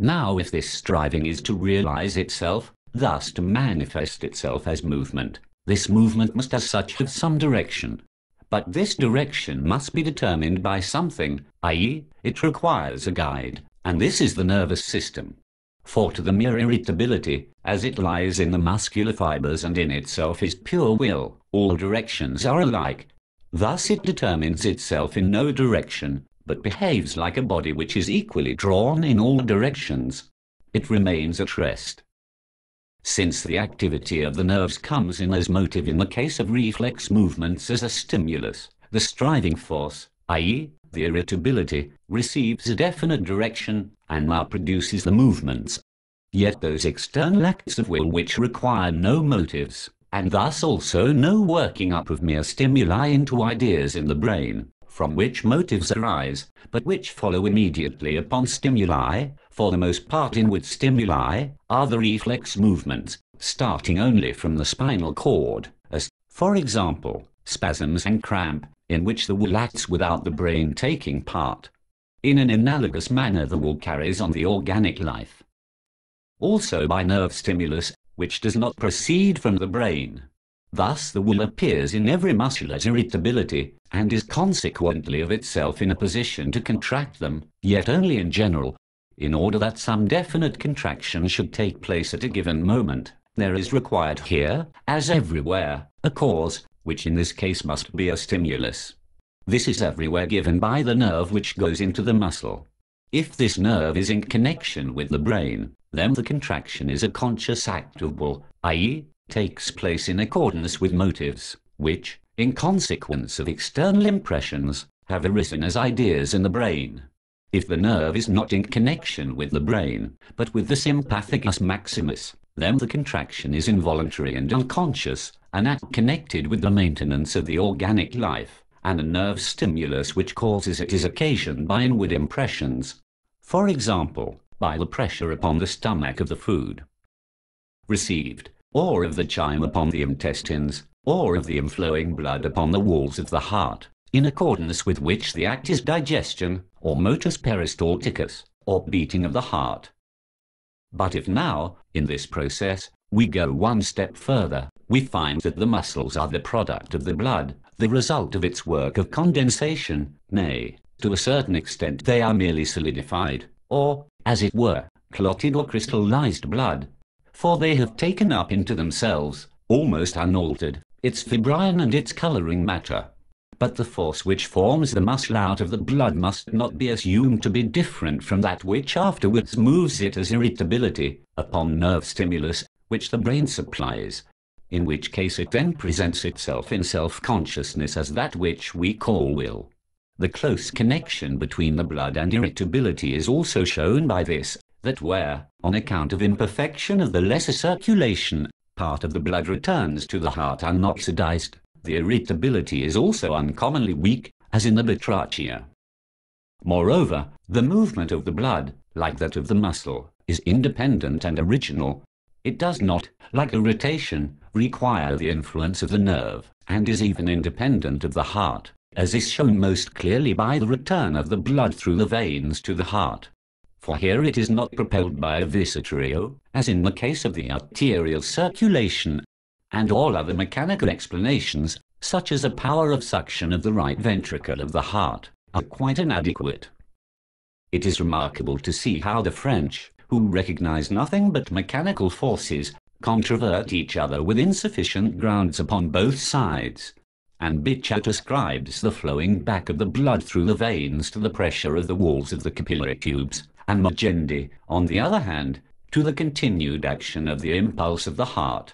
Now if this striving is to realize itself, thus to manifest itself as movement, this movement must as such have some direction. But this direction must be determined by something, i.e., it requires a guide, and this is the nervous system. For to the mere irritability, as it lies in the muscular fibers and in itself is pure will, all directions are alike. Thus it determines itself in no direction, but behaves like a body which is equally drawn in all directions. It remains at rest. Since the activity of the nerves comes in as motive in the case of reflex movements as a stimulus, the striving force, i.e., the irritability, receives a definite direction, and now produces the movements. Yet those external acts of will which require no motives, and thus also no working up of mere stimuli into ideas in the brain, from which motives arise, but which follow immediately upon stimuli, for the most part inward stimuli, are the reflex movements, starting only from the spinal cord, as, for example, spasms and cramp, in which the will acts without the brain taking part. In an analogous manner the will carries on the organic life. Also by nerve stimulus, which does not proceed from the brain. Thus the will appears in every muscle as irritability, and is consequently of itself in a position to contract them, yet only in general. In order that some definite contraction should take place at a given moment, there is required here, as everywhere, a cause, which in this case must be a stimulus. This is everywhere given by the nerve which goes into the muscle. If this nerve is in connection with the brain, then the contraction is a conscious act of will, i.e., takes place in accordance with motives, which, in consequence of external impressions, have arisen as ideas in the brain. If the nerve is not in connection with the brain, but with the sympathicus maximus, then the contraction is involuntary and unconscious, an act connected with the maintenance of the organic life, and a nerve stimulus which causes it is occasioned by inward impressions. For example, by the pressure upon the stomach of the food received, or of the chime upon the intestines, or of the inflowing blood upon the walls of the heart, in accordance with which the act is digestion, or motus peristalticus, or beating of the heart. But if now, in this process, we go one step further, we find that the muscles are the product of the blood, the result of its work of condensation, nay, to a certain extent they are merely solidified, or, as it were, clotted or crystallized blood, for they have taken up into themselves, almost unaltered, its fibrin and its coloring matter. But the force which forms the muscle out of the blood must not be assumed to be different from that which afterwards moves it as irritability, upon nerve stimulus, which the brain supplies, in which case it then presents itself in self-consciousness as that which we call will. The close connection between the blood and irritability is also shown by this, that where, on account of imperfection of the lesser circulation, part of the blood returns to the heart unoxidized, the irritability is also uncommonly weak, as in the batrachia. Moreover, the movement of the blood, like that of the muscle, is independent and original. It does not, like irritation, require the influence of the nerve, and is even independent of the heart, as is shown most clearly by the return of the blood through the veins to the heart. For here it is not propelled by a visceratio, as in the case of the arterial circulation, and all other mechanical explanations, such as a power of suction of the right ventricle of the heart, are quite inadequate. It is remarkable to see how the French, who recognize nothing but mechanical forces, controvert each other with insufficient grounds upon both sides, and Bichat ascribes the flowing back of the blood through the veins to the pressure of the walls of the capillary tubes, and Magendie, on the other hand, to the continued action of the impulse of the heart.